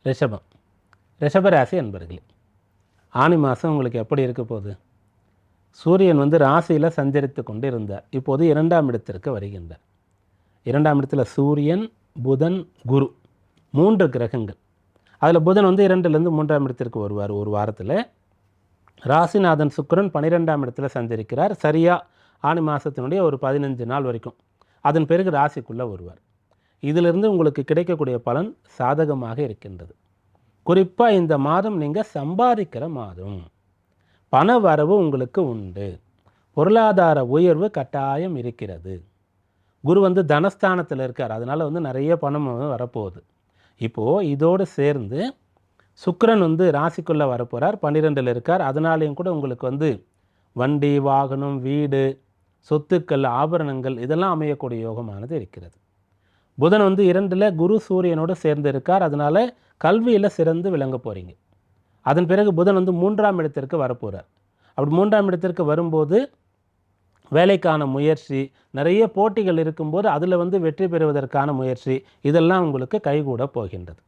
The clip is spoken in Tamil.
ரிஷபம். ரிஷபராசி அன்பர்களே, ஆனி மாதம் உங்களுக்கு எப்படி இருக்க போகுது? சூரியன் ராசியில் சஞ்சரித்து கொண்டு இருந்தார். இப்போது 2ஆம் இடத்திற்கு வருகின்றார். 2ஆம் இடத்துல சூரியன், புதன், குரு 3 கிரகங்கள். அதில் புதன் 2லேருந்து 3ஆம் இடத்திற்கு வருவார் ஒரு வாரத்தில். ராசிநாதன் சுக்கிரன் 12ஆம் இடத்துல சஞ்சரிக்கிறார். சரியாக ஆனி மாதத்தினுடைய ஒரு 15 நாள் வரைக்கும். அதன் பிறகு ராசிக்குள்ளே வருவார். இதிலிருந்து உங்களுக்கு கிடைக்கக்கூடிய பலன் சாதகமாக இருக்கின்றது. குறிப்பாக இந்த மாதம் நீங்கள் சம்பாதிக்கிற மாதம். பண வரவு உங்களுக்கு உண்டு. பொருளாதார உயர்வு கட்டாயம் இருக்கிறது. குரு தனஸ்தானத்தில் இருக்கார். அதனால் நிறைய பணம் வரப்போகுது. இப்போது இதோடு சேர்ந்து சுக்கிரன் ராசிக்குள்ளே வரப்போகிறார். 12ல் இருக்கார். அதனாலேயும் கூட உங்களுக்கு வண்டி, வாகனம், வீடு, சொத்துக்கள், ஆபரணங்கள் இதெல்லாம் அமையக்கூடிய யோகமானது இருக்கிறது. புதன் 2ல் குரு சூரியனோடு சேர்ந்து இருக்கார். அதனால் கல்வியில் சிறந்து விளங்க போகிறீங்க. அதன் பிறகு புதன் 3ஆம் இடத்திற்கு வரப்போகிறார். அப்படி 3ஆம் இடத்திற்கு வரும்போது வேலைக்கான முயற்சி, நிறைய போட்டிகள் இருக்கும்போது அதில் வெற்றி பெறுவதற்கான முயற்சி இதெல்லாம் உங்களுக்கு கைகூட போகின்றது.